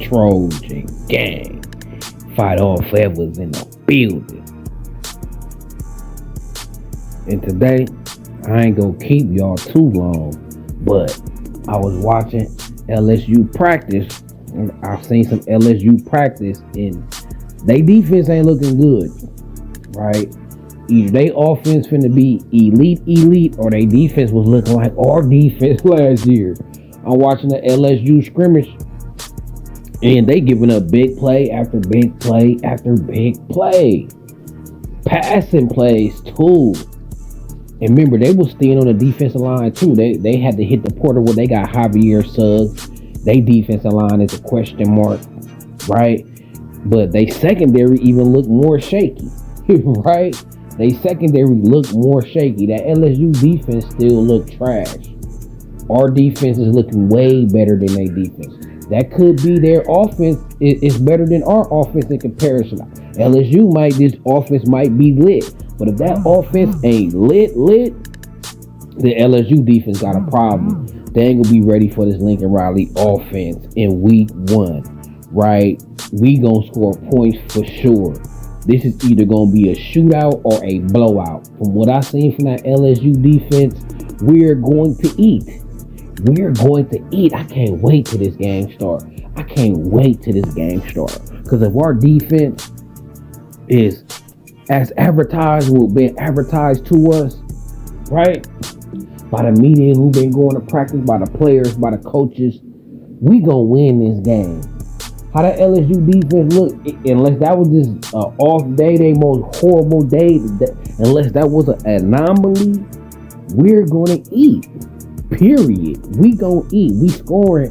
Trojan gang. Fight all forever's in the building. And today, I ain't gonna keep y'all too long, but I was watching LSU practice. I've seen some LSU practice, and they defense ain't looking good, right? Either they offense finna be elite, or they defense was looking like our defense last year. I'm watching the LSU scrimmage, and they giving up big play after big play after big play. Passing plays too. And remember, they was staying on the defensive line too. They had to hit the portal where they got Javier Suggs. They defensive line is a question mark, right? But they secondary even look more shaky, right? They secondary look more shaky. That LSU defense still look trash. Our defense is looking way better than their defense. That could be their offense is better than our offense in comparison. This offense might be lit. But if that offense ain't lit, the LSU defense got a problem. They ain't gonna be ready for this Lincoln Riley offense in week 1, right? We gonna score points for sure. This is either gonna be a shootout or a blowout. From what I've seen from that LSU defense, we're going to eat. We're going to eat. I can't wait till this game start. Because if our defense is as advertised, will be advertised to us, right? By the media who've been going to practice, by the players, by the coaches, we gonna win this game. How the LSU defense look, unless that was just an off day, their most horrible day, unless that was an anomaly, we're gonna eat. Period. We gonna eat. We scoring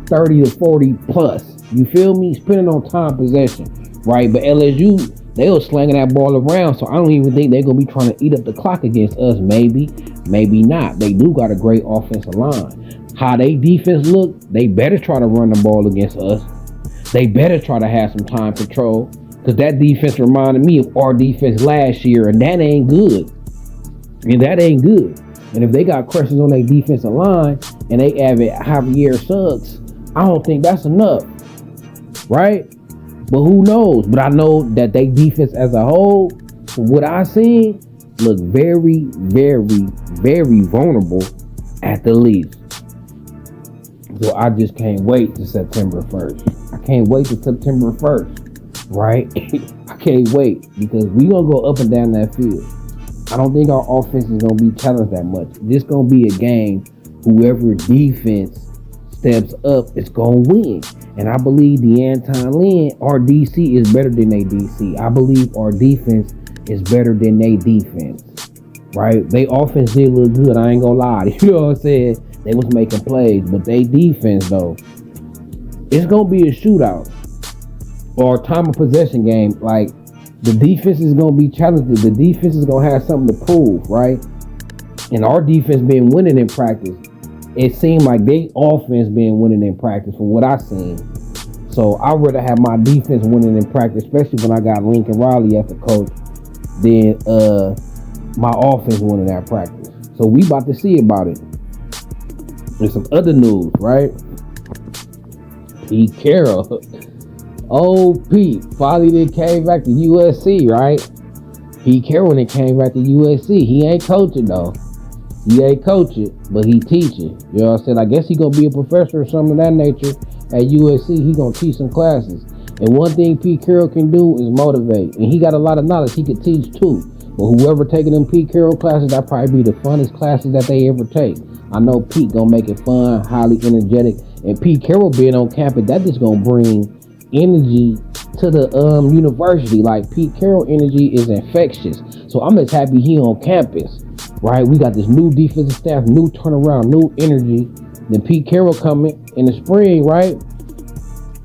30 to 40 plus. You feel me? Spending on time possession, right? But LSU, they was slanging that ball around, so I don't even think they're going to be trying to eat up the clock against us. Maybe not. They do got a great offensive line. How they defense look, they better try to run the ball against us. They better try to have some time control, because that defense reminded me of our defense last year, and that ain't good. And if they got questions on their defensive line, and they have it Javier Suggs, I don't think that's enough, right? But who knows? But I know that they defense as a whole, from what I seen, look very, very, very vulnerable at the least. So I just can't wait to September 1st. I can't wait to September 1st, right? I can't wait, because we going to go up and down that field. I don't think our offense is going to be challenged that much. This going to be a game, whoever defense steps up is going to win. And I believe D'Anton Lynn, our DC, is better than they DC. I believe our defense is better than they defense, right? They offense did look good, I ain't gonna lie. You know what I'm saying? They was making plays, but they defense, though, it's gonna be a shootout or a time of possession game. Like, the defense is gonna be challenged. The defense is gonna have something to prove, right? And our defense been winning in practice. It seemed like they offense been winning in practice from what I seen. So I'd rather have my defense winning in practice, especially when I got Lincoln Riley as the coach, than my offense winning that practice. So we about to see about it. There's some other news, right? Pete Carroll. Oh, Pete finally then came back to USC, right? Pete Carroll then came back to USC. He ain't coaching though. He ain't coaching, but he teaching. You know what I'm saying? I guess he gonna be a professor or something of that nature at USC. He gonna teach some classes. And one thing Pete Carroll can do is motivate. And he got a lot of knowledge he could teach too. But whoever taking them Pete Carroll classes, that probably be the funnest classes that they ever take. I know Pete gonna make it fun, highly energetic. And Pete Carroll being on campus, that just gonna bring energy to the university. Like, Pete Carroll energy is infectious. So I'm just happy he on campus, right? We got this new defensive staff, new turnaround, new energy. Then Pete Carroll coming in the spring, right?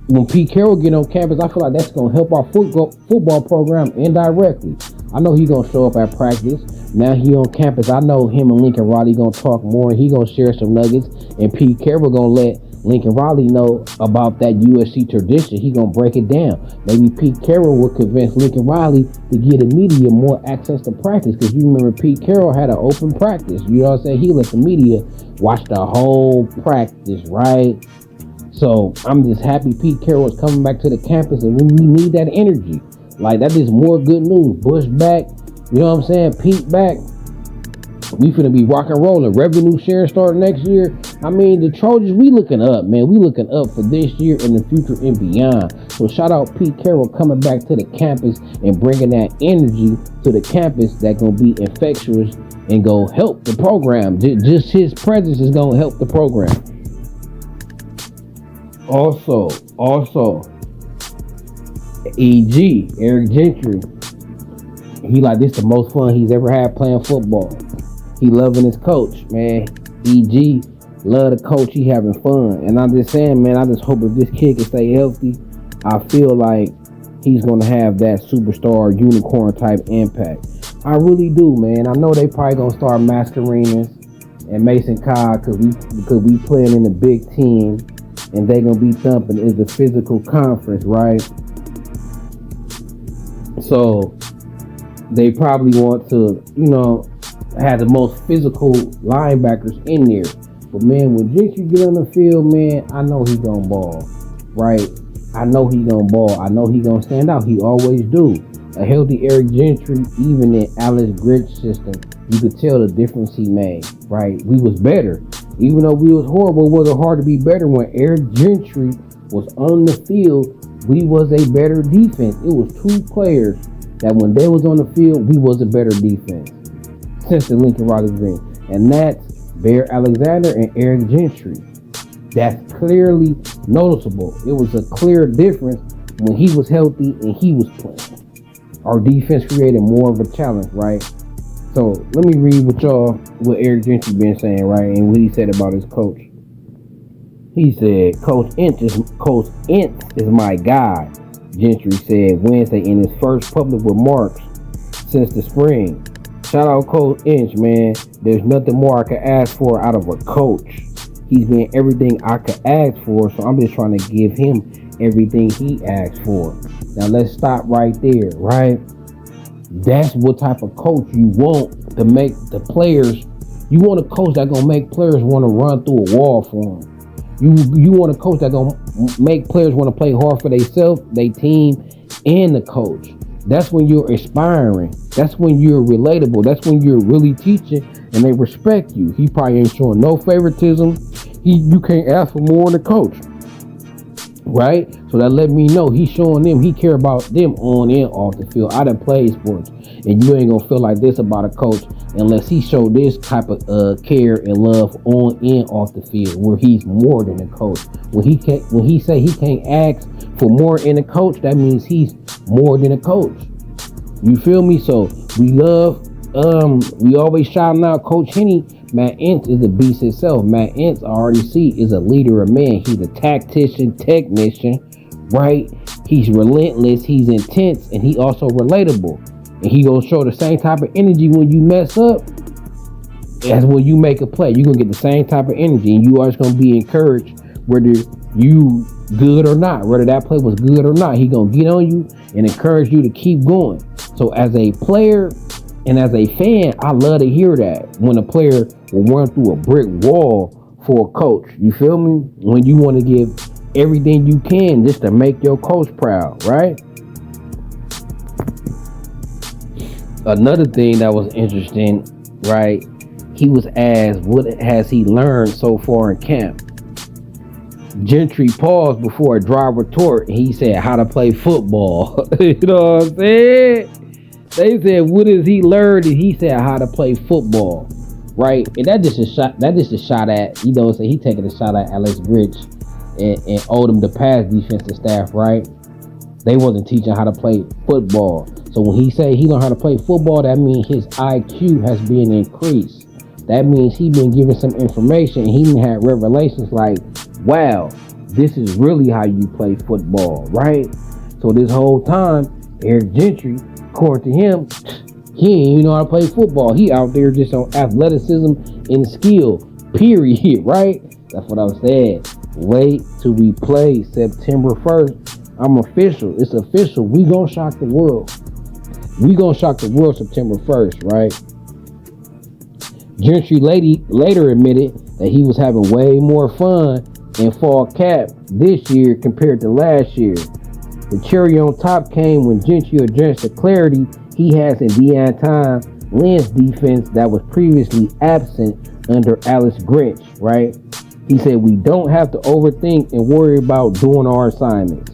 When Pete Carroll get on campus, I feel like that's gonna help our football program indirectly. I know he gonna show up at practice. Now he on campus. I know him and Lincoln Riley gonna talk more, and he gonna share some nuggets. And Pete Carroll gonna let Lincoln Riley know about that USC tradition. He gonna break it down. Maybe Pete Carroll will convince Lincoln Riley to give the media more access to practice, because you remember Pete Carroll had an open practice. You know what I'm saying? He let the media watch the whole practice, right? So I'm just happy Pete Carroll is coming back to the campus, and we need that energy. Like, that is more good news. Bush back, you know what I'm saying? Pete back. We finna be rock and rolling. Revenue share start next year. I mean, the Trojans, we looking up, man. We looking up for this year and the future and beyond. So shout out Pete Carroll coming back to the campus and bringing that energy to the campus that gonna be infectious and go help the program. Just his presence is gonna help the program. Also, EG, Eric Gentry, he like, this the most fun he's ever had playing football. He loving his coach, man. EG love the coach. He having fun. And I'm just saying, man, I just hope if this kid can stay healthy, I feel like he's going to have that superstar unicorn type impact. I really do, man. I know they probably going to start Mascarenas and Mason Cobb because we playing in the Big Ten and they going to be thumping. It's a physical conference, right? So they probably want to, have the most physical linebackers in there. But, man, when Gentry get on the field, man, I know he gonna ball, right? I know he gonna ball. I know he gonna stand out. He always do. A healthy Eric Gentry, even in Alex Grinch's system, you could tell the difference he made, right? We was better. Even though we was horrible, it wasn't hard to be better. When Eric Gentry was on the field, we was a better defense. It was two players that when they was on the field, we was a better defense since the Lincoln Riley Green. And that's Bear Alexander and Eric Gentry. That's clearly noticeable. It was a clear difference when he was healthy and he was playing. Our defense created more of a challenge, right? So let me read what Eric Gentry been saying, right? And what he said about his coach. He said, Coach Ince is my guy, Gentry said Wednesday in his first public remarks since the spring. Shout out Coach Ince, man. There's nothing more I could ask for out of a coach. He's been everything I could ask for, so I'm just trying to give him everything he asked for. Now let's stop right there, right? That's what type of coach you want to make the players. You want a coach that's gonna make players want to run through a wall for them. You want a coach that's gonna make players want to play hard for themselves, their team, and the coach. That's when you're inspiring. That's when you're relatable. That's when you're really teaching and they respect you. He probably ain't showing no favoritism. You can't ask for more than the coach, right? So that let me know he's showing them he care about them on and off the field. I done played sports, and you ain't gonna feel like this about a coach unless he show this type of care and love on and off the field, where he's more than a coach. When he say he can't ask for more in a coach, that means he's more than a coach. You feel me? So we always shouting out Coach Henny. Matt Ince is a beast himself. Matt Ince, I already see, is a leader of men. He's a tactician, technician, right? He's relentless, he's intense, and he also relatable. And he gonna show the same type of energy when you mess up as when you make a play. You're gonna get the same type of energy, and you are just gonna be encouraged whether you good or not, whether that play was good or not. He gonna get on you and encourage you to keep going. So as a player and as a fan, I love to hear that when a player will run through a brick wall for a coach. You feel me? When you want to give everything you can just to make your coach proud, right? Another thing that was interesting, right? He was asked, what has he learned so far in camp? Gentry paused before a dry retort, and he said, how to play football. You know what I'm saying? They said, what has he learned? And he said, how to play football, right? And that just a shot at, you know, so he taking a shot at Alex Grinch and Odom, the past defensive staff, right? They wasn't teaching how to play football. So when he say he learned how to play football, that means his IQ has been increased. That means he been given some information and he didn't have revelations like, wow, this is really how you play football, right? So this whole time, Eric Gentry, according to him, he ain't even know how to play football. He out there just on athleticism and skill, period, right? That's what I'm saying. Wait till we play September 1st. I'm official. It's official. We gonna shock the world. We gonna shock the world September 1st, right? Gentry later admitted that he was having way more fun in fall camp this year compared to last year. The cherry on top came when Gentry addressed the clarity he has in Deanton Lynn's defense that was previously absent under Alex Grinch, right? He said, we don't have to overthink and worry about doing our assignments,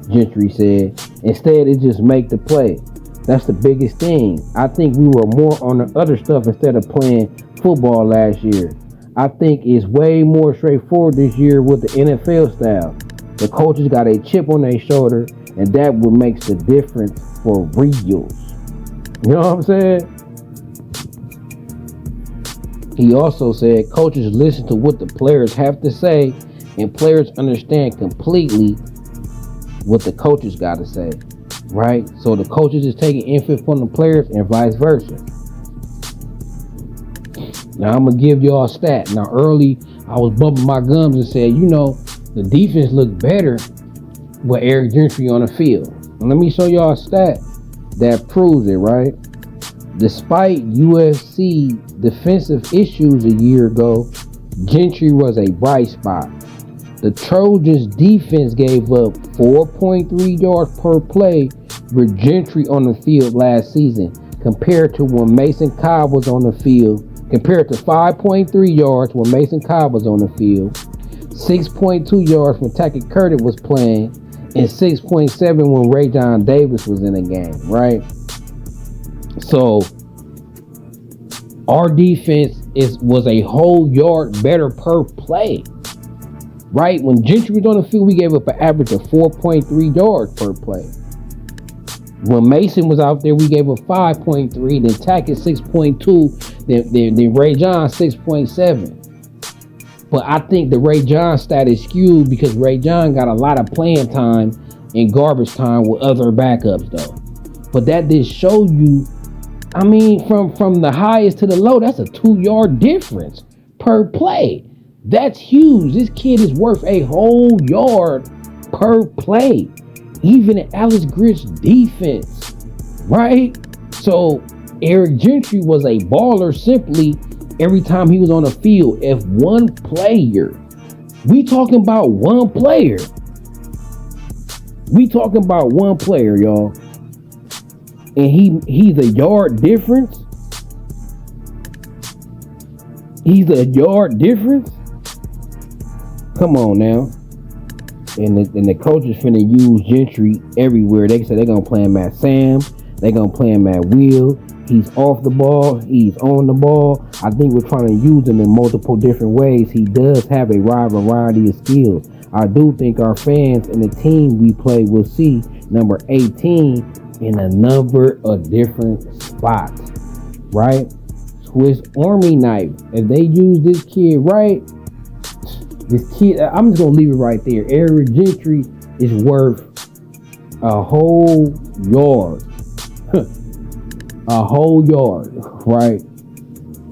Gentry said. Instead, it just make the play. That's the biggest thing. I think we were more on the other stuff instead of playing football last year. I think it's way more straightforward this year with the NFL style. The coaches got a chip on their shoulder, and that what makes the difference for reals. You know what I'm saying? He also said coaches listen to what the players have to say, and players understand completely what the coaches got to say, right? So the coaches is taking input from the players and vice versa. Now I'm going to give y'all a stat. Now early, I was bumping my gums and said, the defense looked better with Eric Gentry on the field. And let me show y'all a stat that proves it, right? Despite UFC defensive issues a year ago, Gentry was a bright spot. The Trojans defense gave up 4.3 yards per play with Gentry on the field last season, compared to when Mason Cobb was on the field, compared to 5.3 yards when Mason Cobb was on the field, 6.2 yards when Tackett Curtis was playing, and 6.7 when Rajon Davis was in the game, right? So our defense was a whole yard better per play, right? When Gentry was on the field, we gave up an average of 4.3 yards per play. When Mason was out there, we gave up 5.3, then Tackett 6.2, then Rajon 6.7. But I think the Rajon stat is skewed because Rajon got a lot of playing time and garbage time with other backups, though. But that did show you, from the highest to the low, that's a 2-yard difference per play. That's huge. This kid is worth a whole yard per play, even in Alex Grinch's defense, right? So Eric Gentry was a baller simply every time he was on the field. If one player, we talking about one player, y'all, and he's a yard difference. He's a yard difference. Come on now. And the coaches finna use Gentry everywhere. They say they're gonna play him at Sam. They're gonna play him at Will. He's off the ball. He's on the ball. I think we're trying to use him in multiple different ways. He does have a wide variety of skills. I do think our fans and the team we play will see number 18 in a number of different spots, right? Swiss Army knife. If they use this kid right, I'm just going to leave it right there. Eric Gentry is worth a whole yard. A whole yard, right?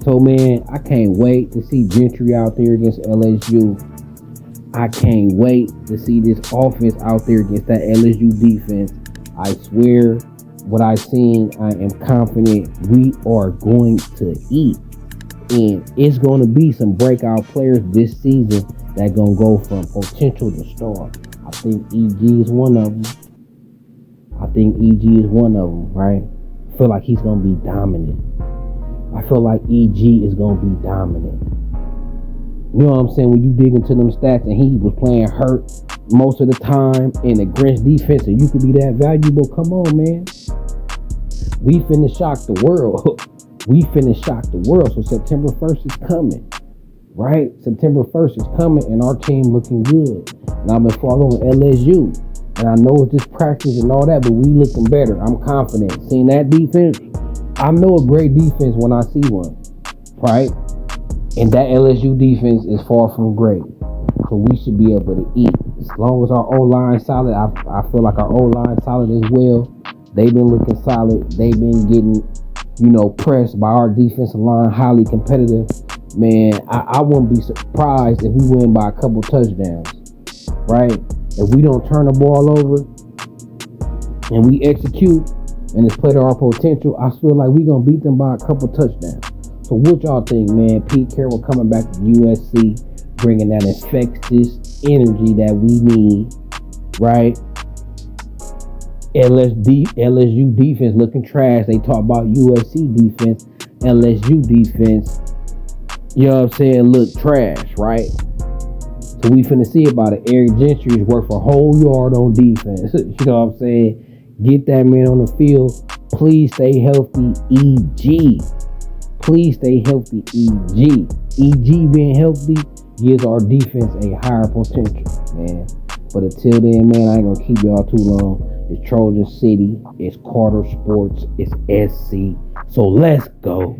So, man, I can't wait to see Gentry out there against LSU. I can't wait to see this offense out there against that LSU defense. I swear, what I've seen, I am confident we are going to eat. And it's going to be some breakout players this season that going to go from potential to star. I think EG is one of them. Right? I feel like he's going to be dominant. I feel like EG is going to be dominant. You know what I'm saying? When you dig into them stats and he was playing hurt most of the time in the Grinch defense and you could be that valuable, come on, man. We finna shock the world. So September 1st is coming, right? September 1st is coming and our team looking good. And I've been following LSU. And I know it's just practice and all that, but we looking better. I'm confident. Seeing that defense, I know a great defense when I see one, right? And that LSU defense is far from great. So we should be able to eat. As long as our O-line solid, I feel like our O-line solid as well. They've been looking solid. They've been getting, pressed by our defensive line, highly competitive. Man, I wouldn't be surprised if we win by a couple touchdowns, right? If we don't turn the ball over and we execute and it's play to our potential, I feel like we're going to beat them by a couple touchdowns. So what y'all think, man? Pete Carroll coming back to USC. bringing that infectious energy that we need, right? LSU defense looking trash. They talk about USC defense, LSU defense, you know what I'm saying, look trash, right? So we finna see about it. Eric Gentry is worth a whole yard on defense. You know what I'm saying? Get that man on the field. Please stay healthy, EG. Please stay healthy, EG. EG being healthy gives our defense a higher potential, man. But until then, man, I ain't gonna keep y'all too long. It's Trojan City. It's Carter Sports. It's SC. So let's go.